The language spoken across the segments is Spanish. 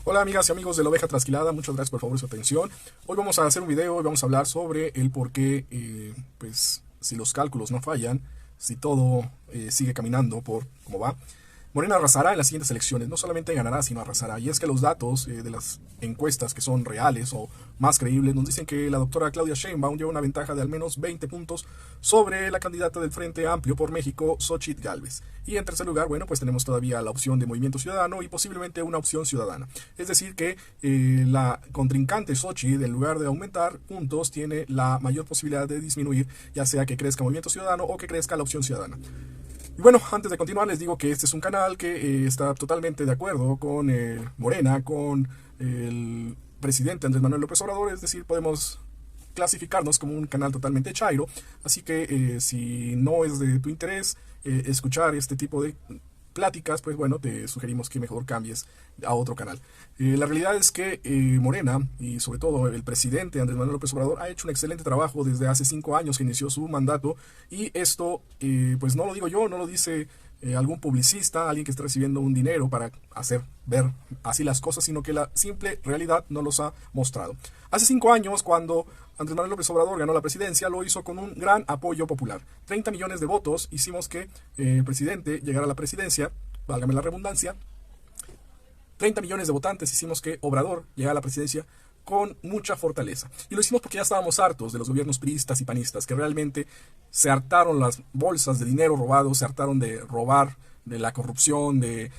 Hola amigas y amigos de la Oveja Trasquilada, muchas gracias por favor su atención. Hoy vamos a hacer un video y vamos a hablar sobre el por qué, pues si los cálculos no fallan, si todo sigue caminando por como va, Morena arrasará en las siguientes elecciones. No solamente ganará, sino arrasará. Y es que los datos de las encuestas que son reales o más creíbles nos dicen que la doctora Claudia Sheinbaum lleva una ventaja de al menos 20 puntos sobre la candidata del Frente Amplio por México, Xóchitl Gálvez. Y en tercer lugar, bueno, pues tenemos todavía la opción de Movimiento Ciudadano y posiblemente una opción ciudadana. Es decir que la contrincante Xóchitl, en lugar de aumentar puntos, tiene la mayor posibilidad de disminuir, ya sea que crezca Movimiento Ciudadano o que crezca la opción ciudadana. Y bueno, antes de continuar les digo que este es un canal que está totalmente de acuerdo con Morena, con el presidente Andrés Manuel López Obrador, es decir, podemos clasificarnos como un canal totalmente chairo, así que si no es de tu interés escuchar este tipo de pláticas, pues bueno, te sugerimos que mejor cambies a otro canal. La realidad es que Morena y sobre todo el presidente Andrés Manuel López Obrador ha hecho un excelente trabajo desde hace 5 años que inició su mandato, y esto pues no lo digo yo, no lo dice algún publicista, alguien que está recibiendo un dinero para hacer ver así las cosas, sino que la simple realidad nos los ha mostrado. Hace 5 años, cuando Andrés Manuel López Obrador ganó la presidencia, lo hizo con un gran apoyo popular. 30 millones de votos hicimos que el presidente llegara a la presidencia, válgame la redundancia. 30 millones de votantes hicimos que Obrador llegara a la presidencia con mucha fortaleza. Y lo hicimos porque ya estábamos hartos de los gobiernos priistas y panistas, que realmente se hartaron las bolsas de dinero robado, se hartaron de robar, de la corrupción, de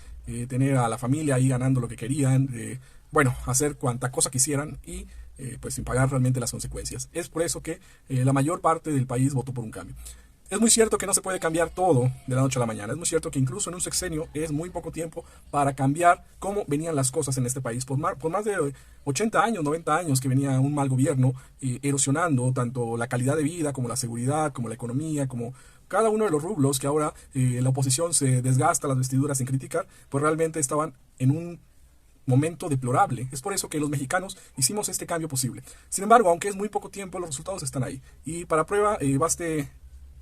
tener a la familia ahí ganando lo que querían, de, bueno, hacer cuanta cosa quisieran y pues sin pagar realmente las consecuencias. Es por eso que la mayor parte del país votó por un cambio. Es muy cierto que no se puede cambiar todo de la noche a la mañana. Es muy cierto que incluso en un sexenio es muy poco tiempo para cambiar cómo venían las cosas en este país. Por más de 80 años, 90 años que venía un mal gobierno erosionando tanto la calidad de vida como la seguridad, como la economía, como cada uno de los rublos que ahora la oposición se desgasta las vestiduras en criticar, pues realmente estaban en un momento deplorable. Es por eso que los mexicanos hicimos este cambio posible. Sin embargo, aunque es muy poco tiempo, los resultados están ahí. Y para prueba, baste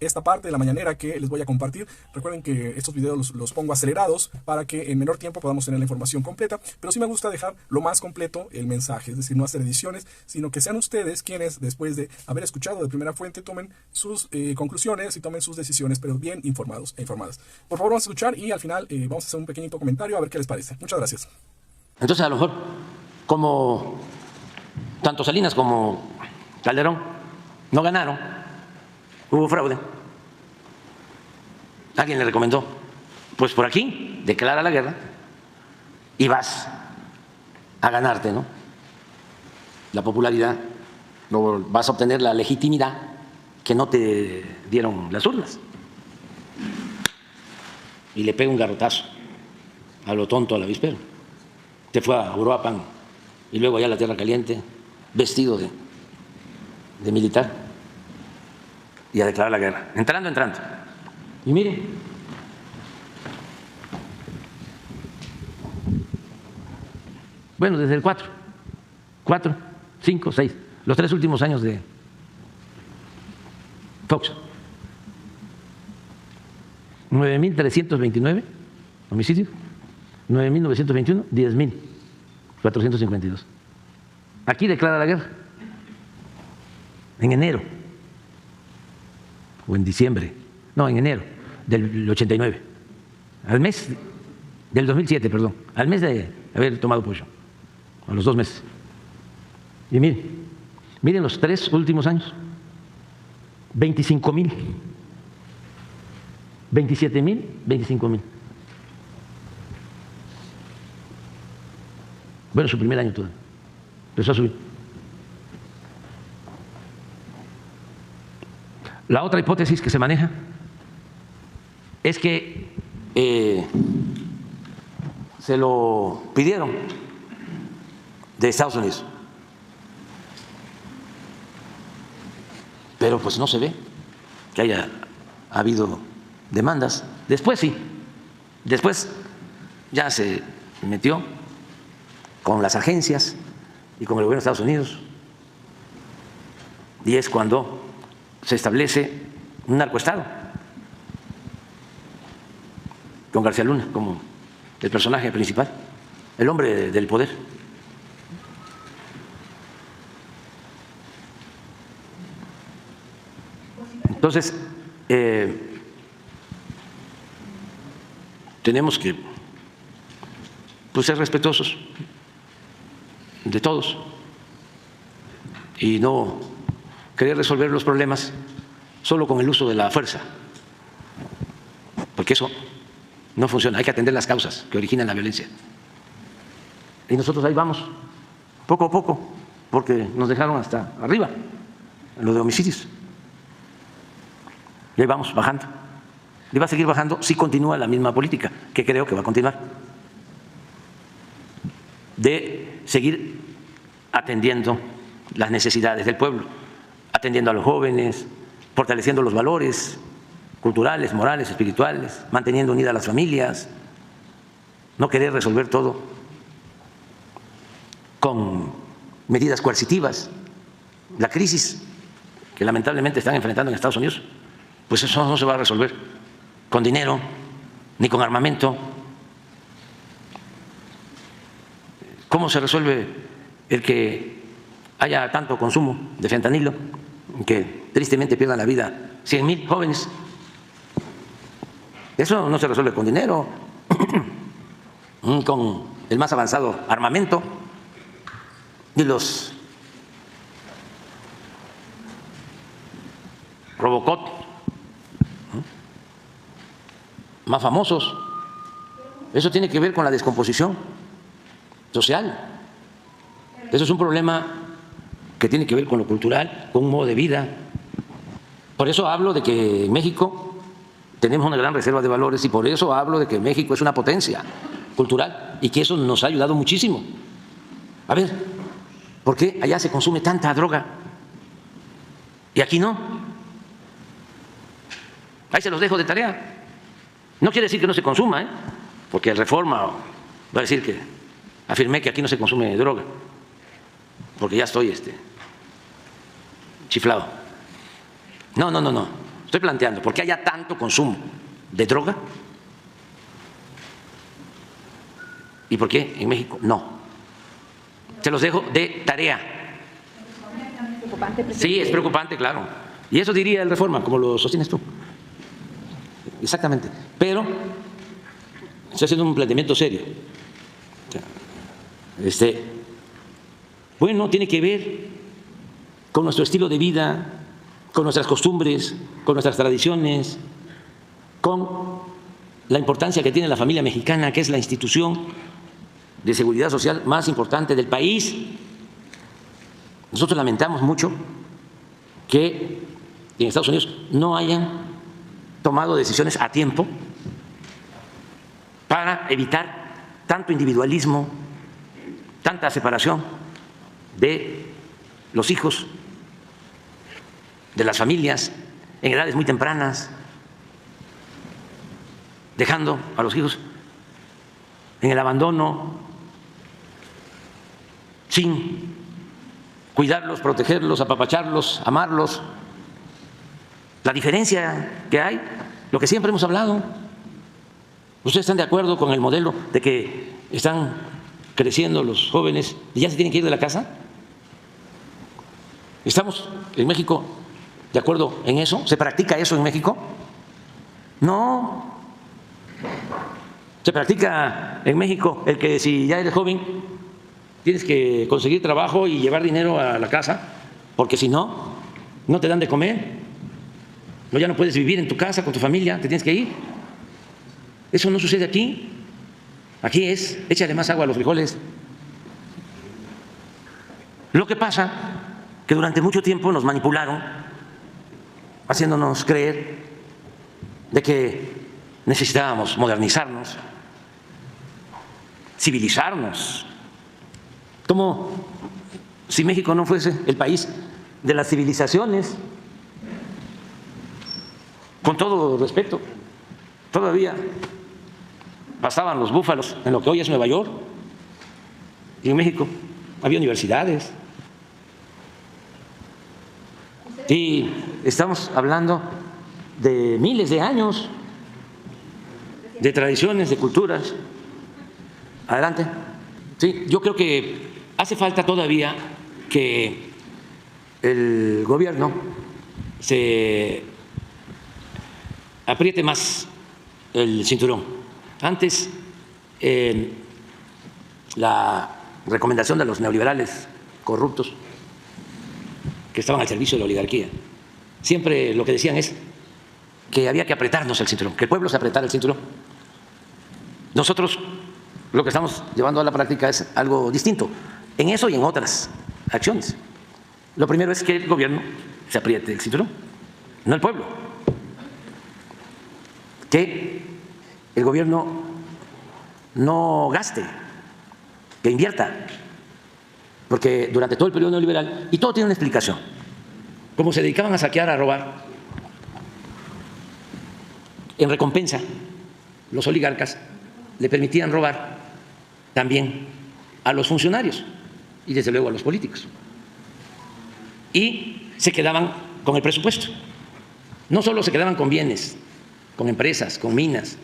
esta parte de la mañanera que les voy a compartir. Recuerden que estos videos los pongo acelerados para que en menor tiempo podamos tener la información completa, pero sí me gusta dejar lo más completo el mensaje, es decir, no hacer ediciones, sino que sean ustedes quienes, después de haber escuchado de primera fuente, tomen sus conclusiones y tomen sus decisiones, pero bien informados e informadas. Por favor, vamos a escuchar y al final vamos a hacer un pequeñito comentario a ver qué les parece. Muchas gracias. Entonces, a lo mejor, como tanto Salinas como Calderón no ganaron, hubo fraude. Alguien le recomendó, pues por aquí, declara la guerra y vas a ganarte, ¿no?, la popularidad, vas a obtener la legitimidad que no te dieron las urnas. Y le pega un garrotazo a lo tonto, al avispero. Te fue a Uruapan y luego allá a la Tierra Caliente, vestido de militar, y a declarar la guerra, entrando. Y miren, bueno, desde el 4, 5, 6, los 3 últimos años de Fox, 9.329 homicidios, 9.921, 10.452. Aquí declara la guerra, en enero, o en diciembre, no, en enero del 89, al mes del 2007, perdón, al mes de haber tomado pollo, a los 2 meses. Y miren los 3 últimos años, 25.000, 27.000, 25.000. Bueno, su primer año todo empezó a subir. La otra hipótesis que se maneja es que se lo pidieron de Estados Unidos, pero pues no se ve que haya habido demandas. Después sí, después ya se metió con las agencias y con el gobierno de Estados Unidos, y es cuando se establece un narcoestado con García Luna como el personaje principal. el hombre del poder. Entonces, tenemos que ser respetuosos de todos y no querer resolver los problemas solo con el uso de la fuerza, porque eso no funciona. Hay que atender las causas que originan la violencia. Y nosotros ahí vamos, poco a poco, porque nos dejaron hasta arriba en lo de homicidios. Y ahí vamos bajando. Y va a seguir bajando si continúa la misma política, que creo que va a continuar, de seguir atendiendo las necesidades del pueblo, atendiendo a los jóvenes, fortaleciendo los valores culturales, morales, espirituales, manteniendo unidas las familias, no querer resolver todo con medidas coercitivas. La crisis que lamentablemente están enfrentando en Estados Unidos, pues eso no se va a resolver con dinero ni con armamento. ¿Cómo se resuelve el que haya tanto consumo de fentanilo, que tristemente pierdan la vida 100,000 jóvenes? Eso no se resuelve con dinero, con el más avanzado armamento y los Robocop más famosos. Eso tiene que ver con la descomposición social. Eso es un problema que tiene que ver con lo cultural, con un modo de vida. Por eso hablo de que en México tenemos una gran reserva de valores y por eso hablo de que México es una potencia cultural y que eso nos ha ayudado muchísimo. A ver, ¿por qué allá se consume tanta droga y aquí no? Ahí se los dejo de tarea. No quiere decir que no se consuma, porque el Reforma va a decir que afirmé que aquí no se consume droga, porque ya estoy chiflado. No. Estoy planteando, ¿por qué haya tanto consumo de droga? ¿Y por qué en México no? Se los dejo de tarea. Sí, es preocupante, claro. Y eso diría el Reforma, como lo sostienes tú. Exactamente. Pero estoy haciendo un planteamiento serio. Bueno, tiene que ver con nuestro estilo de vida, con nuestras costumbres, con nuestras tradiciones, con la importancia que tiene la familia mexicana, que es la institución de seguridad social más importante del país. Nosotros lamentamos mucho que en Estados Unidos no hayan tomado decisiones a tiempo para evitar tanto individualismo, tanta separación de los hijos, de las familias en edades muy tempranas, dejando a los hijos en el abandono, sin cuidarlos, protegerlos, apapacharlos, amarlos. La diferencia que hay, lo que siempre hemos hablado. ¿Ustedes están de acuerdo con el modelo de que están creciendo los jóvenes y ya se tienen que ir de la casa? ¿Estamos en México de acuerdo en eso? ¿Se practica eso en México? No. Se practica en México el que si ya eres joven tienes que conseguir trabajo y llevar dinero a la casa, porque si no, no te dan de comer. No, ya no puedes vivir en tu casa con tu familia, te tienes que ir. Eso no sucede aquí. Aquí es, échale más agua a los frijoles. Lo que pasa que durante mucho tiempo nos manipularon, haciéndonos creer de que necesitábamos modernizarnos, civilizarnos, como si México no fuese el país de las civilizaciones. Con todo respeto, todavía pasaban los búfalos en lo que hoy es Nueva York, y en México había universidades. Y estamos hablando de miles de años de tradiciones, de culturas. Adelante. Sí, yo creo que hace falta todavía que el gobierno se apriete más el cinturón. Antes, la recomendación de los neoliberales corruptos que estaban al servicio de la oligarquía, siempre lo que decían es que había que apretarnos el cinturón, que el pueblo se apretara el cinturón. Nosotros lo que estamos llevando a la práctica es algo distinto, en eso y en otras acciones. Lo primero es que el gobierno se apriete el cinturón, no el pueblo. Que el gobierno no gaste, que invierta, porque durante todo el periodo neoliberal, y todo tiene una explicación, como se dedicaban a saquear, a robar, en recompensa los oligarcas le permitían robar también a los funcionarios y desde luego a los políticos. Y se quedaban con el presupuesto. No solo se quedaban con bienes, con empresas, con minas,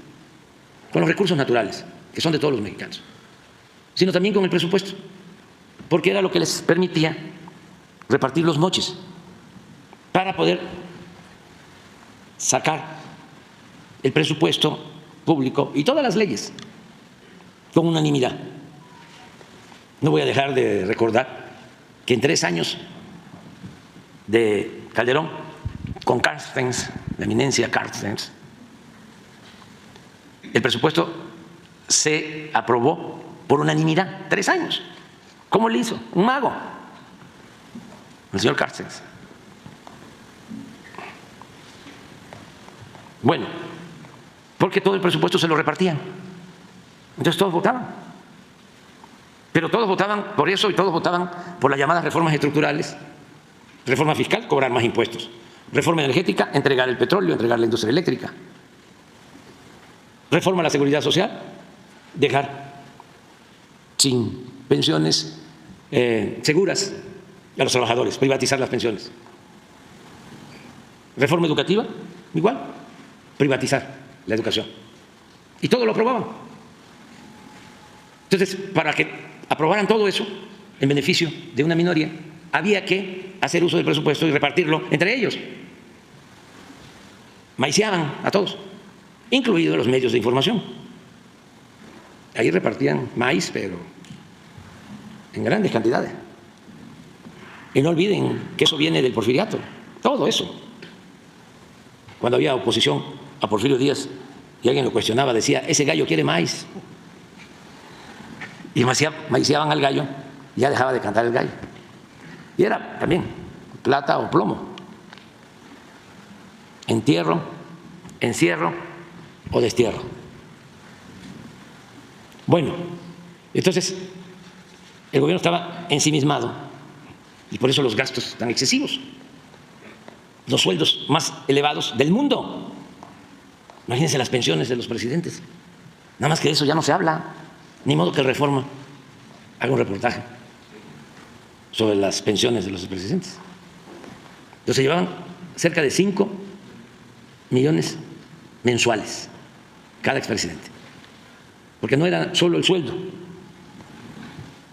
con los recursos naturales, que son de todos los mexicanos, sino también con el presupuesto, porque era lo que les permitía repartir los moches para poder sacar el presupuesto público y todas las leyes con unanimidad. No voy a dejar de recordar que en 3 años de Calderón, con Carstens, la eminencia Carstens, el presupuesto se aprobó por unanimidad, 3 años. ¿Cómo le hizo? Un mago, el señor Carstens. Bueno, porque todo el presupuesto se lo repartían. Entonces todos votaban. Pero todos votaban por eso y todos votaban por las llamadas reformas estructurales. Reforma fiscal, cobrar más impuestos. Reforma energética, entregar el petróleo, entregar la industria eléctrica. Reforma a la seguridad social, dejar sin pensiones seguras a los trabajadores, privatizar las pensiones. Reforma educativa, igual, privatizar la educación. Y todo lo aprobaban. Entonces, para que aprobaran todo eso en beneficio de una minoría, había que hacer uso del presupuesto y repartirlo entre ellos. Maiciaban a todos, incluidos los medios de información. Ahí repartían maíz, pero en grandes cantidades. Y no olviden que eso viene del porfiriato, todo eso. Cuando había oposición a Porfirio Díaz y alguien lo cuestionaba, decía, ese gallo quiere maíz. Y maiciaban al gallo y ya dejaba de cantar el gallo. Y era también plata o plomo. Entierro, encierro o destierro. Bueno, entonces el gobierno estaba ensimismado y por eso los gastos tan excesivos, los sueldos más elevados del mundo. Imagínense las pensiones de los presidentes. Nada más que de eso ya no se habla, ni modo que Reforma haga un reportaje sobre las pensiones de los presidentes. Entonces se llevaban cerca de 5 millones mensuales cada expresidente, porque no era solo el sueldo,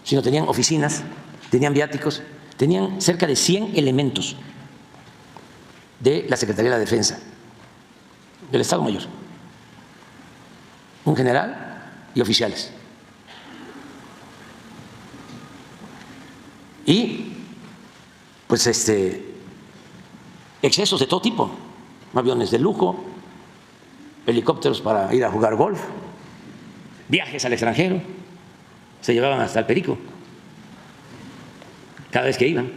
sino tenían oficinas, tenían viáticos, tenían cerca de 100 elementos de la Secretaría de la Defensa, del Estado Mayor, un general y oficiales. Y pues excesos de todo tipo, aviones de lujo, helicópteros para ir a jugar golf, viajes al extranjero, se llevaban hasta el perico cada vez que iban,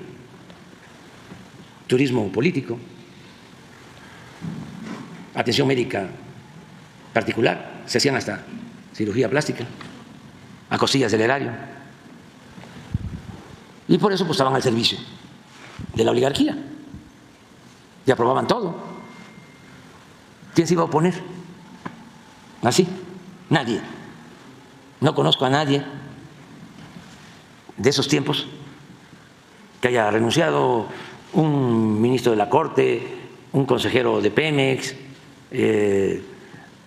turismo político, atención médica particular, se hacían hasta cirugía plástica a costillas del erario. Y por eso pues estaban al servicio de la oligarquía y aprobaban todo. ¿Quién se iba a oponer? Así, nadie. No conozco a nadie de esos tiempos que haya renunciado, un ministro de la Corte, un consejero de Pemex,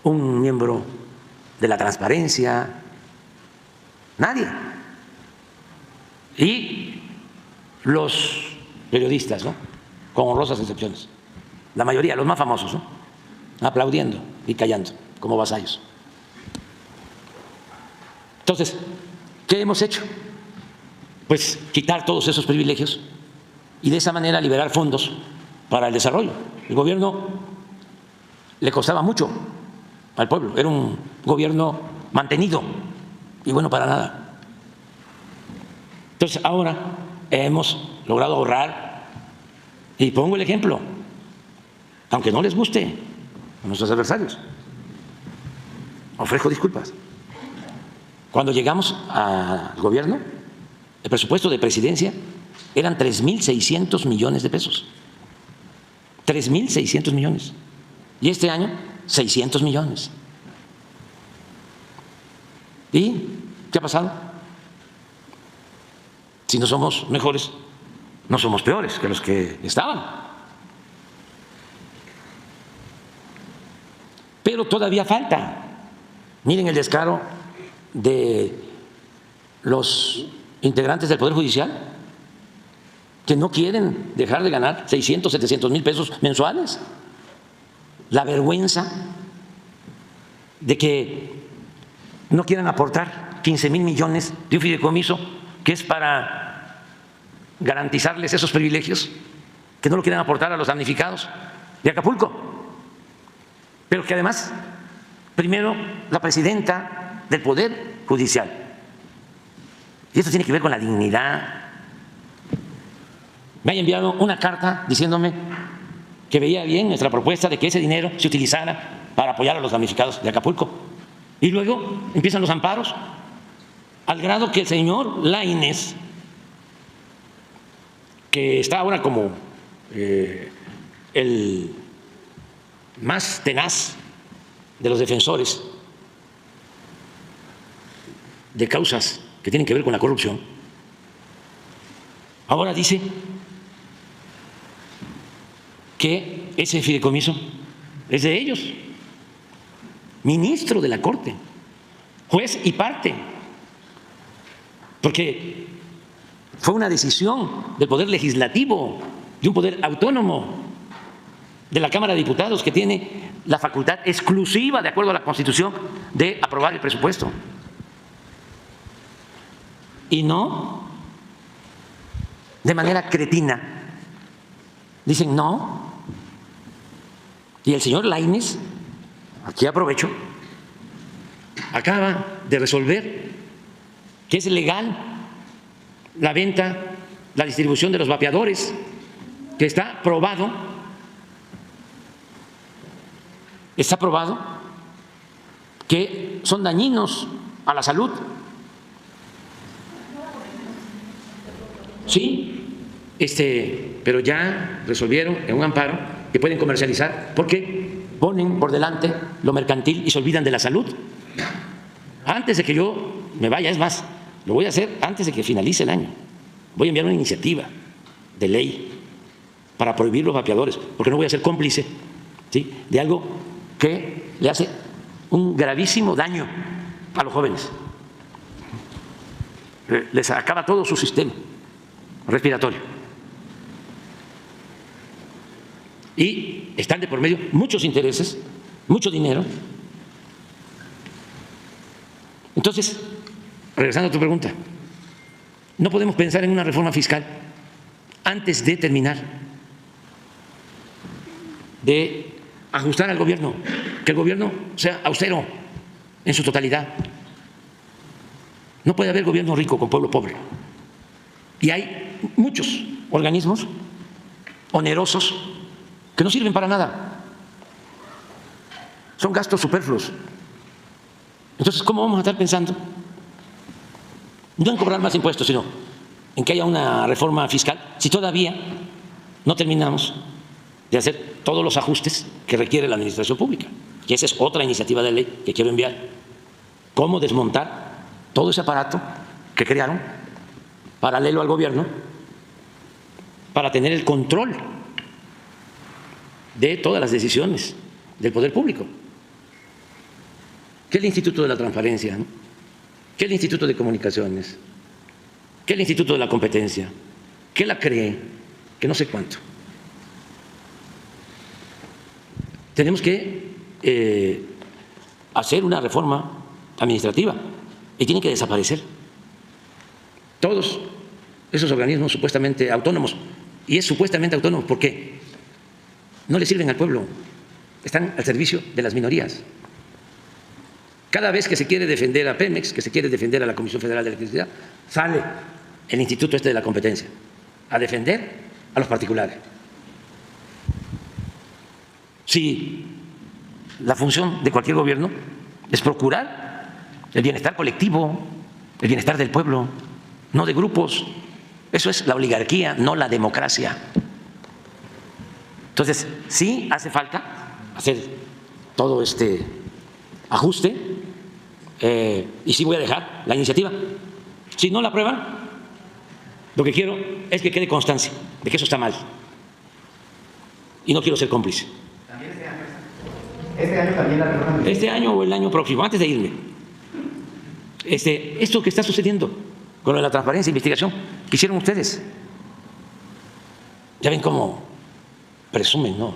un miembro de la Transparencia, nadie. Y los periodistas, ¿no?, con honrosas excepciones, la mayoría, los más famosos, ¿no?, aplaudiendo y callando como vasallos. Entonces, ¿qué hemos hecho? Pues quitar todos esos privilegios y de esa manera liberar fondos para el desarrollo. El gobierno le costaba mucho al pueblo, era un gobierno mantenido y bueno para nada. Entonces ahora hemos logrado ahorrar, y pongo el ejemplo, aunque no les guste a nuestros adversarios, ofrezco disculpas. Cuando llegamos al gobierno, el presupuesto de presidencia eran 3.600 millones de pesos. 3.600 millones. Y este año, 600 millones. ¿Y qué ha pasado? Si no somos mejores, no somos peores que los que estaban. Pero todavía falta. Miren el descaro de los integrantes del Poder Judicial, que no quieren dejar de ganar 600, 700 mil pesos mensuales. La vergüenza de que no quieran aportar 15,000 millones de un fideicomiso que es para garantizarles esos privilegios, que no lo quieran aportar a los damnificados de Acapulco. Pero que además, primero, la presidenta del Poder Judicial, y esto tiene que ver con la dignidad, me haya enviado una carta diciéndome que veía bien nuestra propuesta de que ese dinero se utilizara para apoyar a los damnificados de Acapulco. Y luego empiezan los amparos, al grado que el señor Lainez, que está ahora como el más tenaz de los defensores de causas que tienen que ver con la corrupción, ahora dice que ese fideicomiso es de ellos, ministro de la Corte, juez y parte, porque fue una decisión del Poder Legislativo, de un poder autónomo, de la Cámara de Diputados, que tiene la facultad exclusiva, de acuerdo a la Constitución, de aprobar el presupuesto. Y no de manera cretina. Dicen no. Y el señor Lainez, aquí aprovecho, acaba de resolver que es legal la venta, la distribución de los vapeadores, que está probado que son dañinos a la salud. Sí, pero ya resolvieron en un amparo que pueden comercializar porque ponen por delante lo mercantil y se olvidan de la salud. Antes de que yo me vaya, es más, lo voy a hacer antes de que finalice el año. Voy a enviar una iniciativa de ley para prohibir los vapeadores, porque no voy a ser cómplice, ¿sí?, de algo que le hace un gravísimo daño a los jóvenes. Les acaba todo su sistema respiratorio. Y están de por medio muchos intereses, mucho dinero. Entonces, regresando a tu pregunta, no podemos pensar en una reforma fiscal antes de terminar de ajustar al gobierno, que el gobierno sea austero en su totalidad. No puede haber gobierno rico con pueblo pobre. Y hay muchos organismos onerosos que no sirven para nada. Son gastos superfluos. Entonces, ¿cómo vamos a estar pensando? No en cobrar más impuestos, sino en que haya una reforma fiscal, si todavía no terminamos de hacer todos los ajustes que requiere la administración pública. Y esa es otra iniciativa de ley que quiero enviar. Cómo desmontar todo ese aparato que crearon paralelo al gobierno para tener el control de todas las decisiones del poder público. ¿Qué es el Instituto de la Transparencia? ¿Qué es el Instituto de Comunicaciones? que el Instituto de la Competencia, que la CRE, que no sé cuánto. Tenemos que hacer una reforma administrativa y tienen que desaparecer todos esos organismos supuestamente autónomos. Y es supuestamente autónomo porque no le sirven al pueblo, están al servicio de las minorías. Cada vez que se quiere defender a Pemex, que se quiere defender a la Comisión Federal de Electricidad, sale el Instituto de la Competencia a defender a los particulares. Si la función de cualquier gobierno es procurar el bienestar colectivo, el bienestar del pueblo, no de grupos. Eso es la oligarquía, no la democracia. Entonces, sí hace falta hacer todo este ajuste y sí voy a dejar la iniciativa. Si no la aprueban, lo que quiero es que quede constancia de que eso está mal y no quiero ser cómplice. ¿Este año también la reforma? Este año o el año próximo, antes de irme. Esto que está sucediendo con lo de la transparencia e investigación que hicieron ustedes. Ya ven cómo presumen, ¿no?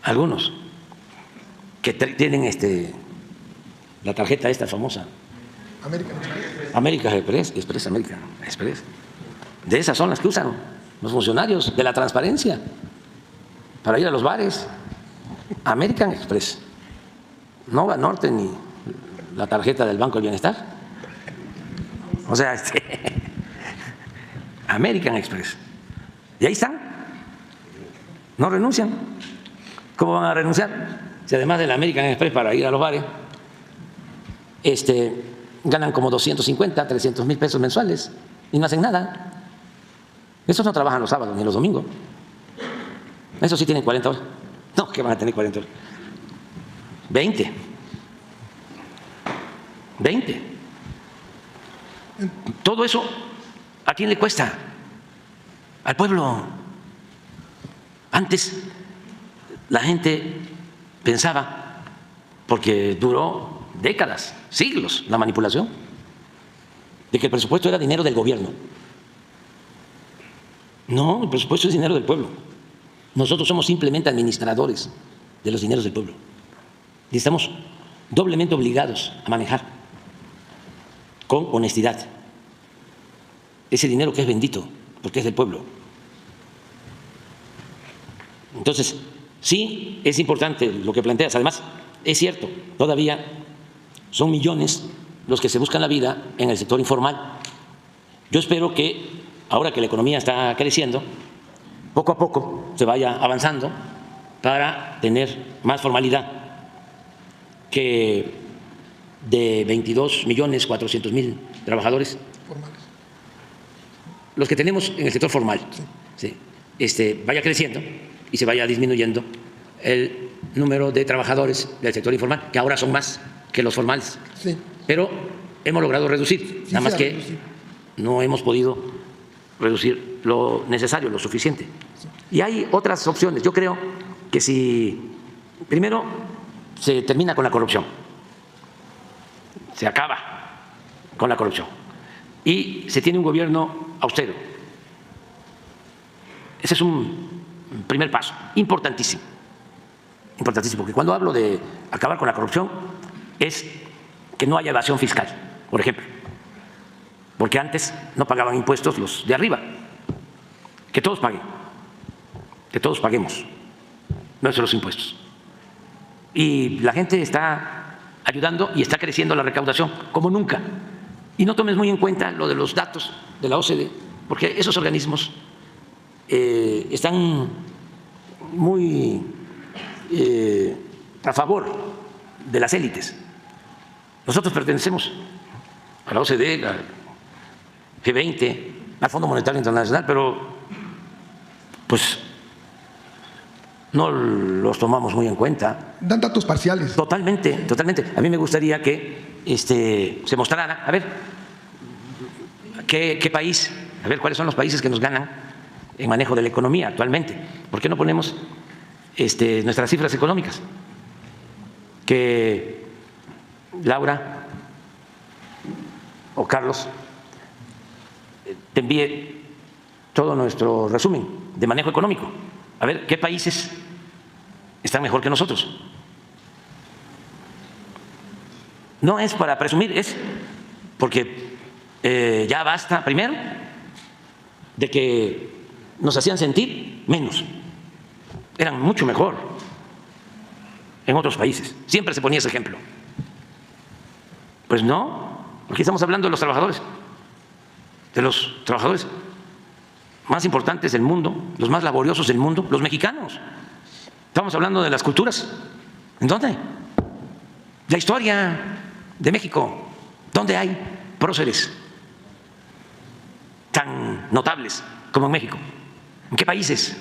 Algunos que tienen la tarjeta esta famosa. American Express. De esas son las que usan los funcionarios de la transparencia para ir a los bares. American Express, no Banorte ni la tarjeta del Banco del Bienestar. O sea, American Express. Y ahí están. No renuncian. ¿Cómo van a renunciar? Si además del American Express para ir a los bares, ganan como 250, 300 mil pesos mensuales y no hacen nada. Esos no trabajan los sábados ni los domingos. Esos sí tienen 40 horas. No, que van a tener 40 horas. 20. Todo eso, ¿a quién le cuesta? Al pueblo. Antes la gente pensaba, porque duró décadas, siglos, la manipulación, de que el presupuesto era dinero del gobierno. No, el presupuesto es dinero del pueblo. Nosotros somos simplemente administradores de los dineros del pueblo y estamos doblemente obligados a manejar con honestidad ese dinero que es bendito porque es del pueblo. Entonces, sí es importante lo que planteas. Además, es cierto, todavía son millones los que se buscan la vida en el sector informal. Yo espero que ahora que la economía está creciendo, poco a poco se vaya avanzando para tener más formalidad, que de 22.400.000 trabajadores formales, los que tenemos en el sector formal, sí, vaya creciendo y se vaya disminuyendo el número de trabajadores del sector informal, que ahora son más que los formales. Sí. Pero hemos logrado reducir, nada más que no hemos podido reducir lo necesario, lo suficiente. Y hay otras opciones. Yo creo que si primero se termina con la corrupción, se acaba con la corrupción y se tiene un gobierno austero, ese es un primer paso importantísimo, porque cuando hablo de acabar con la corrupción es que no haya evasión fiscal, por ejemplo, porque antes no pagaban impuestos los de arriba. Que todos paguen, que todos paguemos nuestros impuestos. Y la gente está ayudando y está creciendo la recaudación como nunca. Y no tomes muy en cuenta lo de los datos de la OCDE, porque esos organismos están muy a favor de las élites. Nosotros pertenecemos a la OCDE, al G20, al Fondo Monetario Internacional, pero pues no los tomamos muy en cuenta. Dan datos parciales. Totalmente, totalmente. A mí me gustaría que se mostrara, a ver, qué país, a ver cuáles son los países que nos ganan en manejo de la economía actualmente. ¿Por qué no ponemos nuestras cifras económicas? Que Laura o Carlos te envíe todo nuestro resumen de manejo económico. A ver qué países están mejor que nosotros. No es para presumir, es porque ya basta, primero, de que nos hacían sentir menos. Eran mucho mejor en otros países. Siempre se ponía ese ejemplo. Pues no, aquí estamos hablando de los trabajadores más importantes del mundo, los más laboriosos del mundo, los mexicanos. Estamos hablando de las culturas. ¿En dónde? La historia de México. ¿Dónde hay próceres tan notables como en México? ¿En qué países?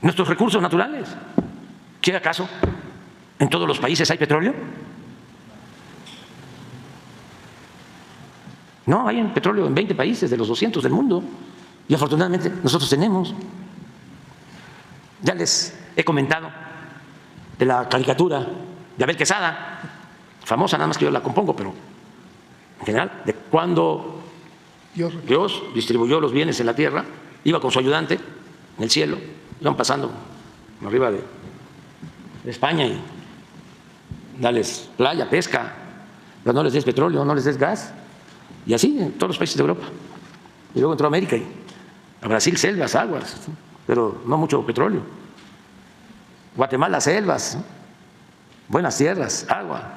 Nuestros recursos naturales. ¿Qué acaso en todos los países hay petróleo? No, hay petróleo en 20 países de los 200 del mundo y afortunadamente nosotros tenemos. Ya les he comentado de la caricatura de Abel Quesada, famosa, nada más que yo la compongo, pero en general, de cuando Dios distribuyó los bienes en la tierra, iba con su ayudante en el cielo, iban pasando arriba de España y dales playa, pesca, pero no les des petróleo, no les des gas. Y así en todos los países de Europa. Y luego entró a América y a Brasil selvas, aguas, pero no mucho petróleo. Guatemala selvas, buenas tierras, agua,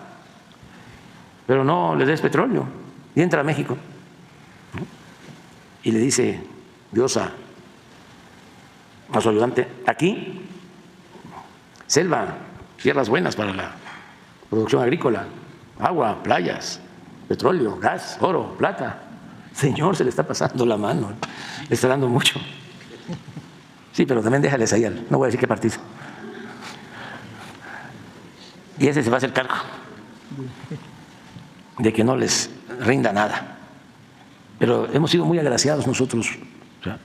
pero no le des petróleo. Y entra a México y le dice Dios a su ayudante, aquí selva, tierras buenas para la producción agrícola, agua, playas, petróleo, gas, oro, plata. Señor, se le está pasando la mano, le está dando mucho. Sí, pero también déjales ahí, no voy a decir qué partido. Y ese se va a hacer cargo de que no les rinda nada. Pero hemos sido muy agraciados nosotros. O sea,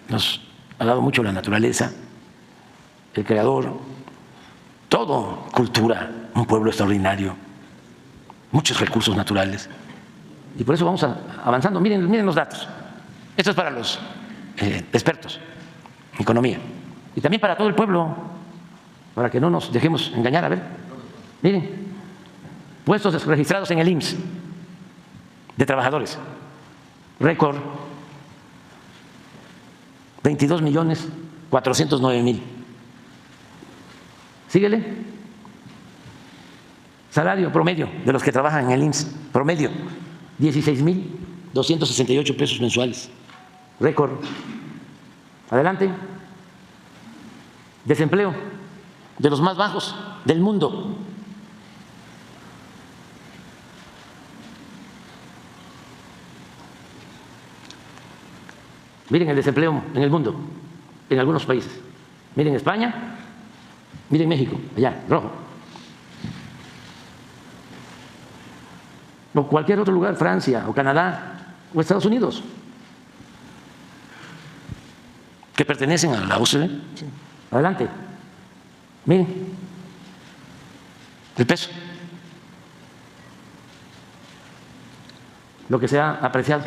nos ha dado mucho la naturaleza, el Creador, todo, cultura, un pueblo extraordinario, muchos recursos naturales. Y por eso vamos avanzando. Miren los datos. Esto es para los expertos en economía y también para todo el pueblo, para que no nos dejemos engañar. A ver, miren, puestos registrados en el IMSS de trabajadores, récord, 22.409.000. Síguele. Salario promedio de los que trabajan en el IMSS, promedio, 16.268 pesos mensuales. Récord. Adelante. Desempleo de los más bajos del mundo. Miren el desempleo en el mundo, en algunos países. Miren España, miren México, allá, rojo. O cualquier otro lugar, Francia o Canadá o Estados Unidos, que pertenecen a la OCDE. Sí. Adelante. Miren, el peso, lo que se ha apreciado,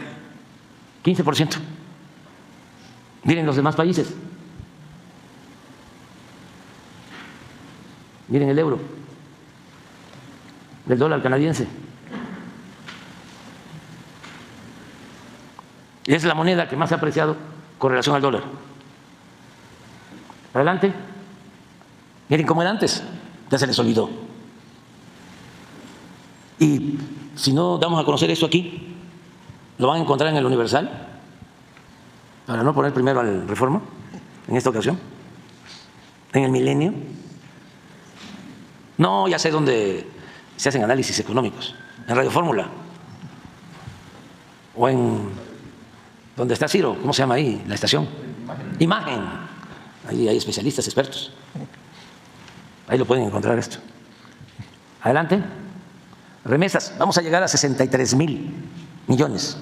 15%. Miren los demás países. Miren el euro, el dólar canadiense. Es la moneda que más se ha apreciado con relación al dólar. Adelante. Miren cómo era antes, ya se les olvidó. Y si no damos a conocer esto aquí, lo van a encontrar en el Universal, para no poner primero al Reforma, en esta ocasión, en el Milenio. No, ya sé dónde se hacen análisis económicos, en Radio Fórmula, o en donde está Ciro, ¿cómo se llama ahí? La estación. Imagen. Ahí hay especialistas, expertos. Ahí lo pueden encontrar esto. Adelante. Remesas. Vamos a llegar a 63.000 millones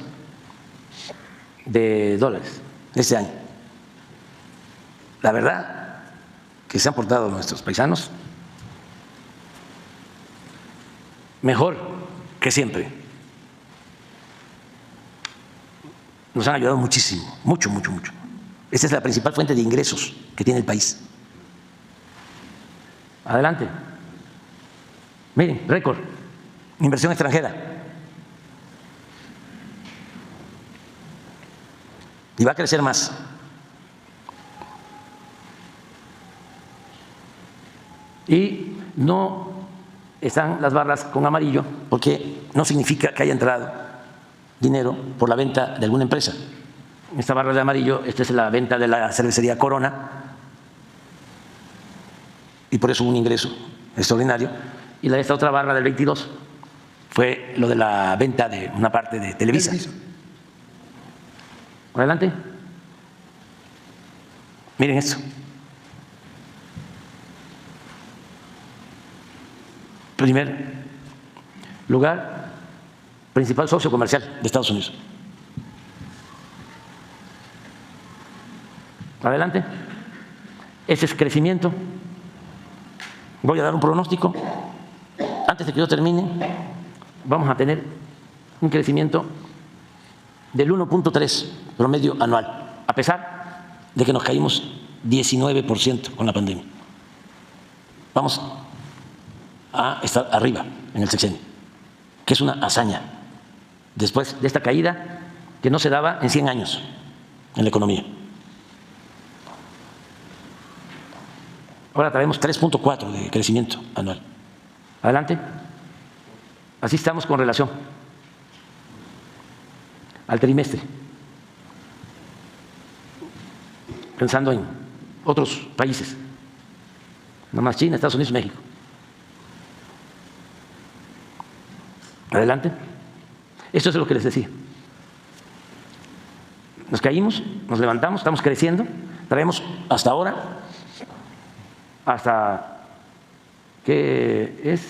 de dólares este año. La verdad que se han portado nuestros paisanos mejor que siempre. nos han ayudado muchísimo, mucho, mucho, mucho. Esta es la principal fuente de ingresos que tiene el país. Adelante. Miren, récord, inversión extranjera. Y va a crecer más. Y no están las barras con amarillo porque no significa que haya entrado dinero por la venta de alguna empresa. Esta barra de amarillo, esta es la venta de la cervecería Corona y por eso hubo un ingreso extraordinario. Y esta otra barra del 22 fue lo de la venta de una parte de Televisa. Adelante. Miren esto. Primer lugar, principal socio comercial de Estados Unidos. Adelante. Ese es crecimiento. Voy a dar un pronóstico. Antes de que yo termine, vamos a tener un crecimiento del 1.3 promedio anual, a pesar de que nos caímos 19% con la pandemia. Vamos a estar arriba en el sexenio, que es una hazaña después de esta caída que no se daba en 100 años en la economía. Ahora traemos 3.4 de crecimiento anual. Adelante. Así estamos con relación al trimestre, pensando en otros países, no más China, Estados Unidos, México. Adelante. Esto es lo que les decía. Nos caímos, nos levantamos, estamos creciendo, traemos hasta ahora, hasta que es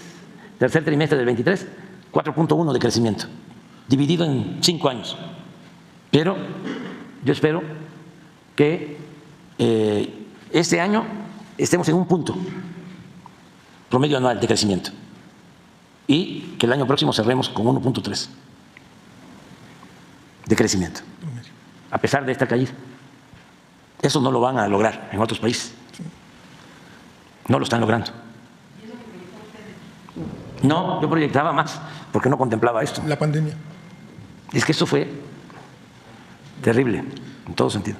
tercer trimestre del 23, 4.1 de crecimiento, dividido en 5 años. Pero yo espero que este año estemos en un punto promedio anual de crecimiento y que el año próximo cerremos con 1.3 de crecimiento, a pesar de esta caída. Eso no lo van a lograr en otros países. No lo están logrando. No, yo proyectaba más porque no contemplaba esto. La pandemia. Es que esto fue terrible en todo sentido.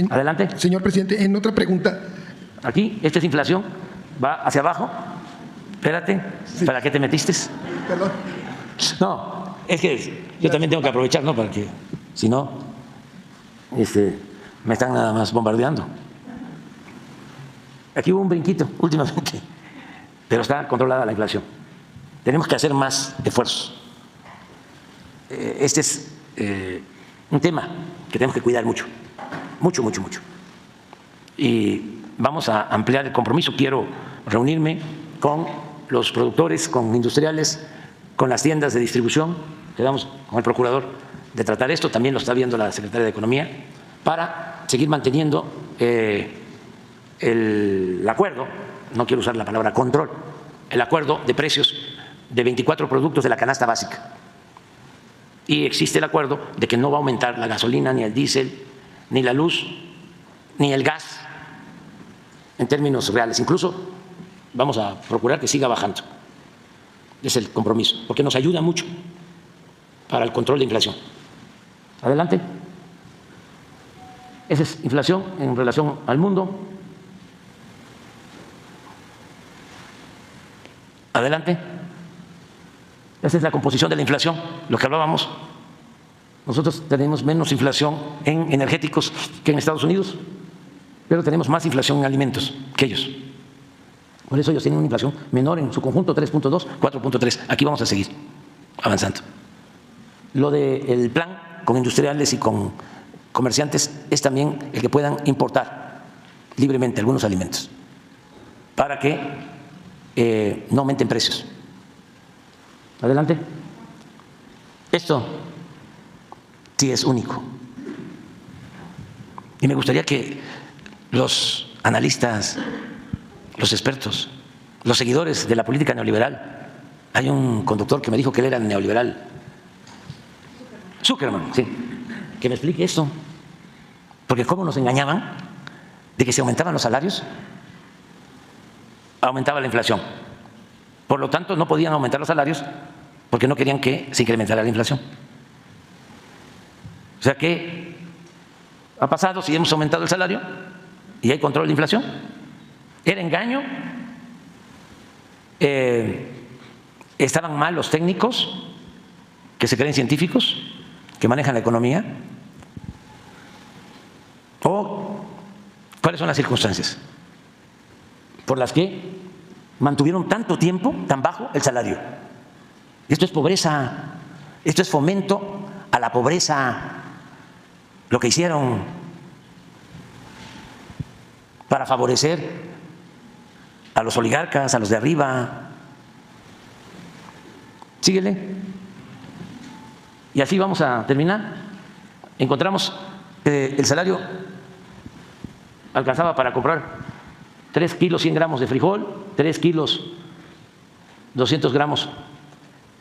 Adelante. Señor presidente, en otra pregunta. Aquí, esta es inflación, va hacia abajo. Espérate, sí. ¿Para qué te metiste? Perdón. No, es que yo también tengo que aprovechar, ¿no? Para que, si no, me están nada más bombardeando. Aquí hubo un brinquito últimamente, pero está controlada la inflación. Tenemos que hacer más esfuerzos. Este es un tema que tenemos que cuidar mucho, mucho, mucho, mucho. Y vamos a ampliar el compromiso. Quiero reunirme con los productores, con industriales, con las tiendas de distribución. Quedamos con el procurador de tratar esto, también lo está viendo la secretaria de Economía, para seguir manteniendo el acuerdo, no quiero usar la palabra control, el acuerdo de precios de 24 productos de la canasta básica. Y existe el acuerdo de que no va a aumentar la gasolina, ni el diésel, ni la luz, ni el gas en términos reales. Incluso vamos a procurar que siga bajando. Es el compromiso, porque nos ayuda mucho para el control de inflación. Adelante. Esa es inflación en relación al mundo. Adelante. Esa es la composición de la inflación, lo que hablábamos. Nosotros tenemos menos inflación en energéticos que en Estados Unidos, pero tenemos más inflación en alimentos que ellos. Por eso ellos tienen una inflación menor en su conjunto, 3.2, 4.3. Aquí vamos a seguir avanzando. Lo del plan con industriales y con comerciantes es también el que puedan importar libremente algunos alimentos para que no aumenten precios. Adelante. Esto sí es único. Y me gustaría que los analistas, los expertos, los seguidores de la política neoliberal, hay un conductor que me dijo que él era neoliberal, Zuckerman, sí, que me explique esto. Porque cómo nos engañaban de que si aumentaban los salarios, aumentaba la inflación. Por lo tanto, no podían aumentar los salarios porque no querían que se incrementara la inflación. O sea, ¿qué ha pasado si hemos aumentado el salario y hay control de inflación? Era engaño. Estaban mal los técnicos que se creen científicos, que manejan la economía. ¿O cuáles son las circunstancias por las que mantuvieron tanto tiempo tan bajo el salario? Esto es pobreza, esto es fomento a la pobreza, lo que hicieron para favorecer a los oligarcas, a los de arriba. Síguele. Y así vamos a terminar. Encontramos que el salario alcanzaba para comprar 3 kilos 100 gramos de frijol, 3 kilos 200 gramos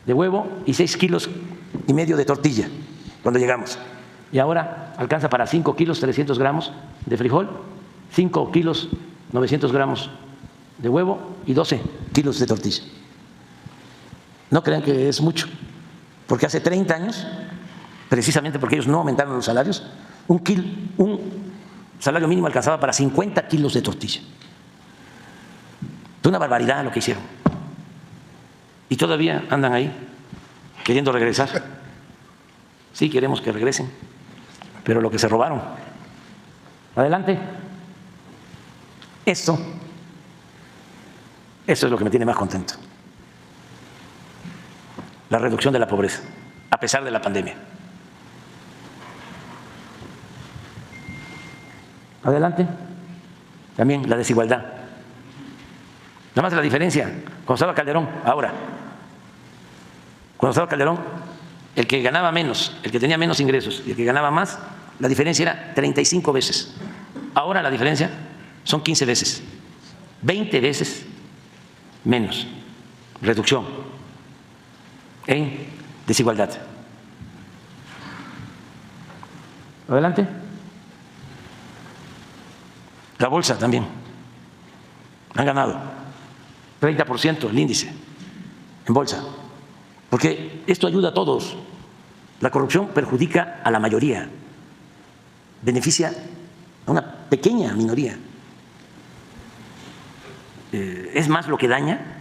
de huevo y 6 kilos y medio de tortilla cuando llegamos. Y ahora alcanza para 5 kilos 300 gramos de frijol, 5 kilos 900 gramos de huevo y 12 kilos de tortilla. No crean que es mucho, porque hace 30 años, precisamente porque ellos no aumentaron los salarios, un salario mínimo alcanzaba para 50 kilos de tortilla. Es una barbaridad lo que hicieron. Y todavía andan ahí queriendo regresar. Sí, queremos que regresen, pero lo que se robaron. Adelante. Esto es lo que me tiene más contento. La reducción de la pobreza, a pesar de la pandemia. Adelante. También la desigualdad. Nada más la diferencia. Cuando estaba Calderón, ahora. Cuando estaba Calderón, el que ganaba menos, el que tenía menos ingresos y el que ganaba más, la diferencia era 35 veces. Ahora la diferencia son 15 veces. 20 veces menos. Reducción en desigualdad. Adelante. La bolsa también. Han ganado 30% el índice en bolsa. Porque esto ayuda a todos. La corrupción perjudica a la mayoría, beneficia a una pequeña minoría. Es más lo que daña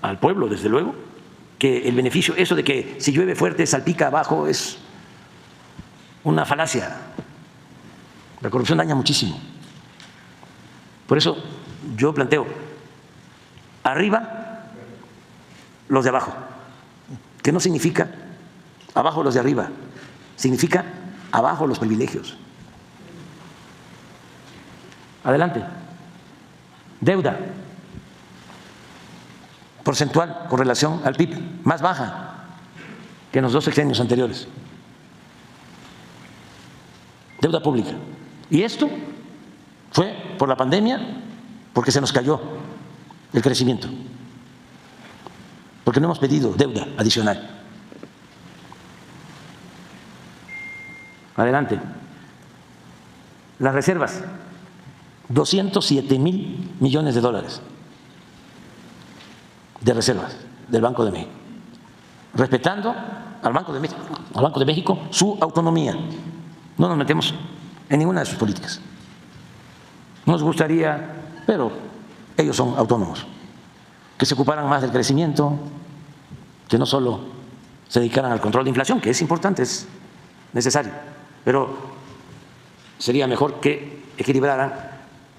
al pueblo, desde luego, que el beneficio. Eso de que si llueve fuerte salpica abajo es una falacia. La corrupción daña muchísimo. Por eso yo planteo, arriba los de abajo, que no significa abajo los de arriba, significa abajo los privilegios. Adelante. Deuda porcentual con relación al PIB, más baja que en los 2 sexenios anteriores. Deuda pública. Y esto fue por la pandemia, porque se nos cayó el crecimiento, porque no hemos pedido deuda adicional. Adelante. Las reservas, 207,000 millones de dólares de reservas del Banco de México, respetando al Banco de México su autonomía. No nos metemos en ninguna de sus políticas. Nos gustaría, pero ellos son autónomos, que se ocuparan más del crecimiento, que no solo se dedicaran al control de inflación, que es importante, es necesario, pero sería mejor que equilibraran,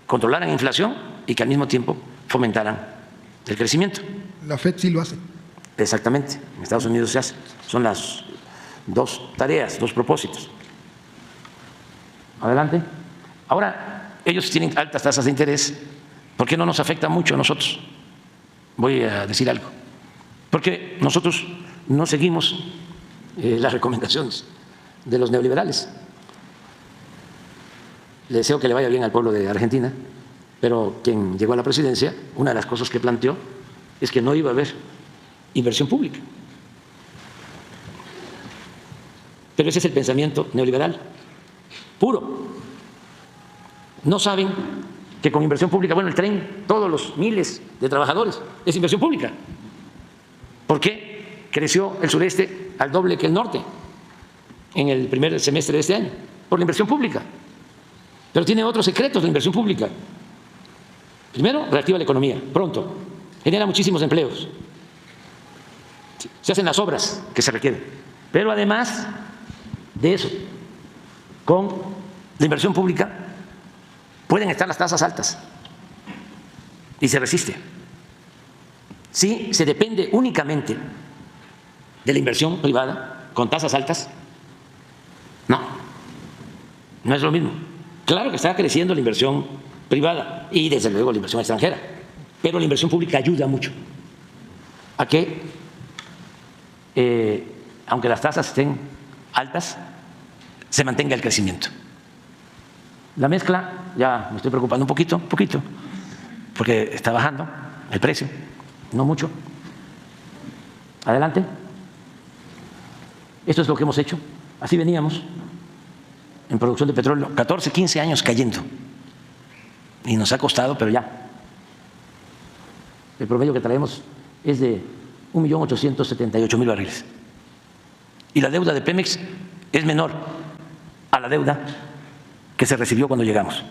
controlaran inflación y que al mismo tiempo fomentaran el crecimiento. La FED sí lo hace. Exactamente, en Estados Unidos se hace. Son las 2 tareas, 2 propósitos. Adelante. Ahora, ellos tienen altas tasas de interés. ¿Por qué no nos afecta mucho a nosotros? Voy a decir algo. Porque nosotros no seguimos las recomendaciones de los neoliberales. Le deseo que le vaya bien al pueblo de Argentina, pero quien llegó a la presidencia, una de las cosas que planteó es que no iba a haber inversión pública. Pero ese es el pensamiento neoliberal puro. No saben que con inversión pública, bueno, el tren, todos los miles de trabajadores, es inversión pública. ¿Por qué creció el sureste al doble que el norte en el primer semestre de este año? Por la inversión pública. Pero tiene otros secretos la inversión pública. Primero, reactiva la economía, pronto, genera muchísimos empleos, se hacen las obras que se requieren. Pero además de eso, con la inversión pública pueden estar las tasas altas y se resiste. Si se depende únicamente de la inversión privada con tasas altas, no es lo mismo. Claro que está creciendo la inversión privada y desde luego la inversión extranjera, pero la inversión pública ayuda mucho a que, aunque las tasas estén altas, se mantenga el crecimiento. La mezcla, ya me estoy preocupando un poquito, porque está bajando el precio, no mucho. Adelante. Esto es lo que hemos hecho. Así veníamos en producción de petróleo, 14, 15 años cayendo. Y nos ha costado, pero ya. El promedio que traemos es de 1.878.000 barriles. Y la deuda de Pemex es menor a la deuda que se recibió cuando llegamos.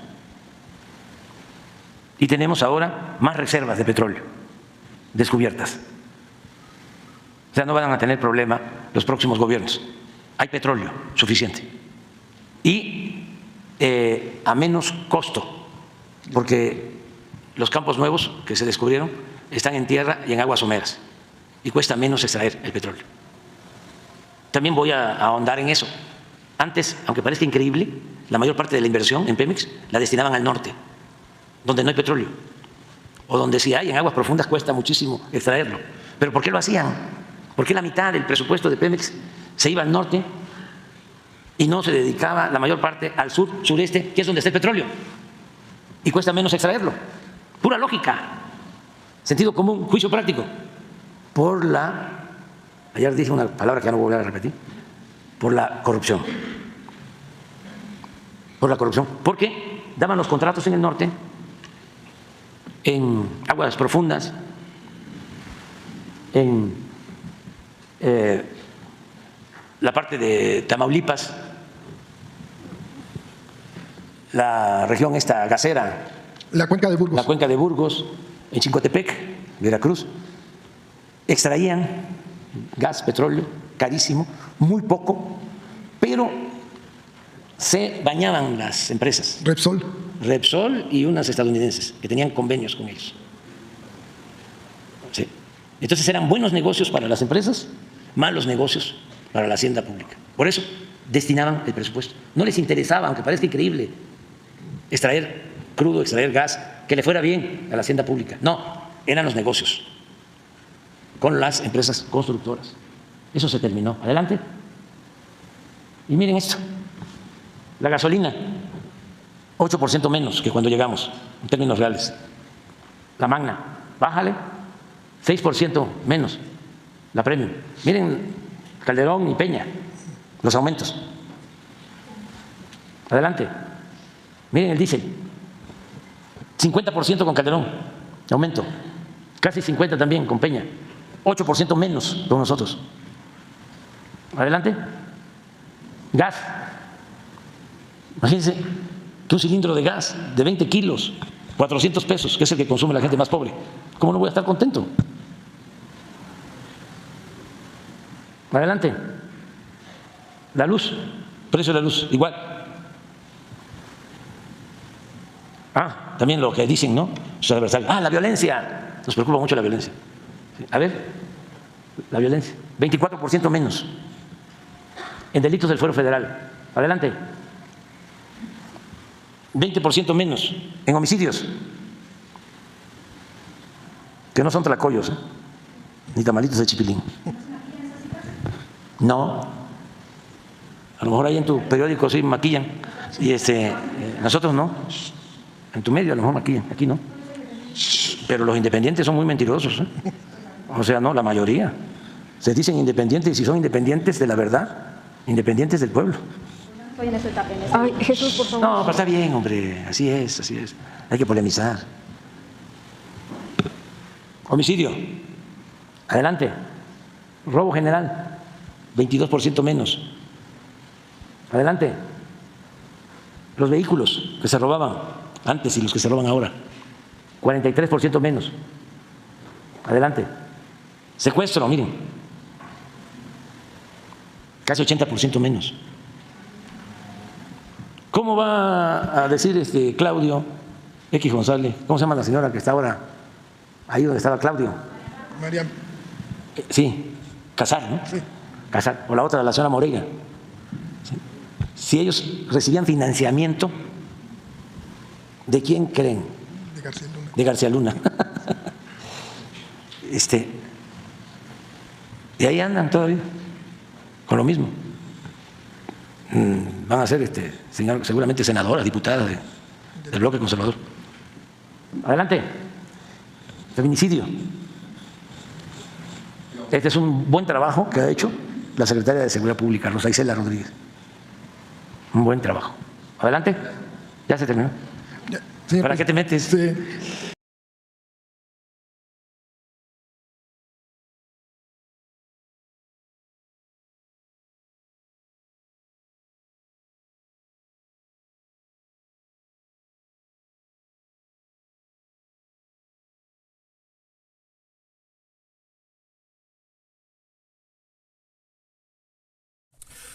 Y tenemos ahora más reservas de petróleo descubiertas. O sea, no van a tener problema los próximos gobiernos. Hay petróleo suficiente. Y a menos costo, porque los campos nuevos que se descubrieron están en tierra y en aguas someras y cuesta menos extraer el petróleo. También voy a ahondar en eso. Antes, aunque parezca increíble, la mayor parte de la inversión en Pemex la destinaban al norte, donde no hay petróleo, o donde si hay en aguas profundas cuesta muchísimo extraerlo. ¿Pero por qué lo hacían? ¿Por qué la mitad del presupuesto de Pemex se iba al norte y no se dedicaba la mayor parte al sur, sureste, que es donde está el petróleo? Y cuesta menos extraerlo. Pura lógica, sentido común, juicio práctico. Ayer dije una palabra que ya no voy a volver a repetir, por la corrupción. Por la corrupción. Porque daban los contratos en el norte, en aguas profundas, en la parte de Tamaulipas, la región esta gasera, la cuenca de Burgos. La cuenca de Burgos, en Chincotepec, Veracruz, extraían gas, petróleo, carísimo, muy poco, pero se bañaban las empresas. Repsol y unas estadounidenses que tenían convenios con ellos. Sí. Entonces eran buenos negocios para las empresas, malos negocios para la hacienda pública. Por eso destinaban el presupuesto. No les interesaba, aunque parezca increíble, extraer crudo, extraer gas, que le fuera bien a la hacienda pública. No, eran los negocios con las empresas constructoras. Eso se terminó. Adelante. Y miren esto. La gasolina, 8% menos que cuando llegamos, en términos reales. La Magna, bájale, 6% menos. La Premium. Miren Calderón y Peña, los aumentos. Adelante. Miren el diésel, 50% con Calderón, aumento. Casi 50% también con Peña, 8% menos con nosotros. Adelante. Gas. Imagínense que un cilindro de gas de 20 kilos, 400 pesos, que es el que consume la gente más pobre. ¿Cómo no voy a estar contento? Adelante. La luz, precio de la luz, igual. También lo que dicen, ¿no? Sus adversarios. La violencia. Nos preocupa mucho la violencia. A ver, la violencia. 24% menos en delitos del Fuero Federal. Adelante. 20% menos en homicidios, que no son tlacoyos, ni tamalitos de chipilín. No. A lo mejor ahí en tu periódico sí maquillan, y nosotros no. En tu medio a lo mejor maquillan, aquí no. Pero los independientes son muy mentirosos, O sea, no, la mayoría. Se dicen independientes y si son independientes de la verdad, independientes del pueblo. Estoy en esa etapa. Ay, Jesús, por favor. No, pero está bien, hombre, así es, así es. Hay que polemizar. Homicidio, adelante. Robo general, 22% menos. Adelante. Los vehículos que se robaban antes y los que se roban ahora, 43% menos. Adelante. Secuestro, miren, casi 80% menos. ¿Cómo va a decir Claudio X González? ¿Cómo se llama la señora que está ahora ahí donde estaba Claudio? María. Sí, Casar, ¿no? Sí. Casar. O la otra, la señora Moreira. ¿Sí? Si ellos recibían financiamiento, ¿de quién creen? De García Luna. De García Luna. Y ahí andan todavía con lo mismo. Van a ser seguramente senadoras, diputadas del bloque conservador. Adelante. Feminicidio. Este es un buen trabajo que ha hecho la secretaria de Seguridad Pública, Rosa Isela Rodríguez. Un buen trabajo. Adelante. Ya se terminó. Ya, señor, ¿Para qué te metes? Sí.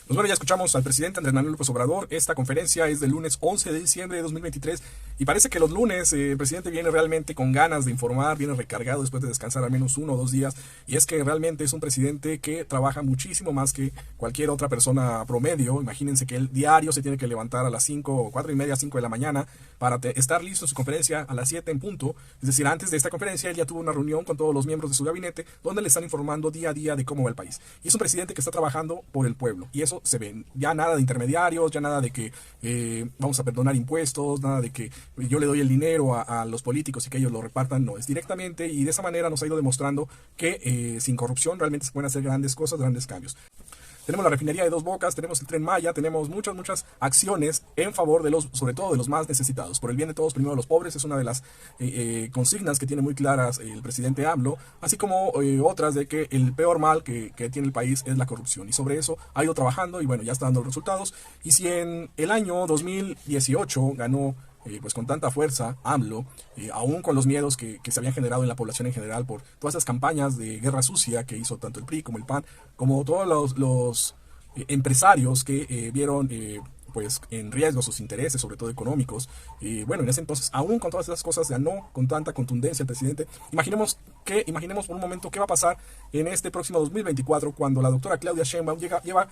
Pues bueno, ya escuchamos al presidente Andrés Manuel López Obrador. Esta conferencia es del lunes 11 de diciembre de 2023 y parece que los lunes el presidente viene realmente con ganas de informar, viene recargado después de descansar al menos 1 o 2 días, y es que realmente es un presidente que trabaja muchísimo más que cualquier otra persona promedio. Imagínense que él diario se tiene que levantar a las 5 o 4 y media, 5 de la mañana para estar listo en su conferencia a las 7 en punto. Es decir, antes de esta conferencia él ya tuvo una reunión con todos los miembros de su gabinete donde le están informando día a día de cómo va el país. Y es un presidente que está trabajando por el pueblo, y eso se ve. Ya nada de intermediarios, ya nada de que vamos a perdonar impuestos, nada de que yo le doy el dinero a los políticos y que ellos lo repartan. No, es directamente, y de esa manera nos ha ido demostrando que sin corrupción realmente se pueden hacer grandes cosas, grandes cambios. Tenemos la refinería de Dos Bocas, tenemos el Tren Maya, tenemos muchas acciones en favor de sobre todo de los más necesitados. Por el bien de todos, primero los pobres, es una de las consignas que tiene muy claras el presidente AMLO, así como otras de que el peor mal que tiene el país es la corrupción. Y sobre eso ha ido trabajando y bueno, ya está dando resultados. Y si en el año 2018 ganó pues con tanta fuerza AMLO, aún con los miedos que se habían generado en la población en general por todas esas campañas de guerra sucia que hizo tanto el PRI como el PAN, como todos los empresarios que vieron pues en riesgo sus intereses, sobre todo económicos. Bueno, en ese entonces, aún con todas esas cosas, ganó con tanta contundencia el presidente. Imaginemos por un momento qué va a pasar en este próximo 2024 cuando la doctora Claudia Sheinbaum lleva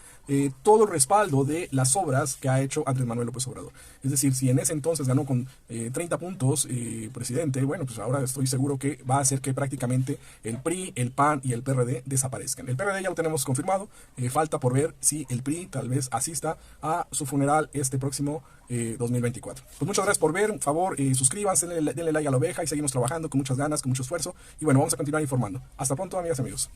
todo el respaldo de las obras que ha hecho Andrés Manuel López Obrador. Es decir, si en ese entonces ganó con 30 puntos presidente, bueno, pues ahora estoy seguro que va a hacer que prácticamente el PRI, el PAN y el PRD desaparezcan. El PRD ya lo tenemos confirmado, falta por ver si el PRI tal vez asista a su funeral este próximo 2024. Pues muchas gracias por ver, por favor suscríbanse, denle like a la oveja y seguimos trabajando con muchas ganas, con mucho esfuerzo, y bueno, vamos a continuar informando. Hasta pronto, amigas y amigos.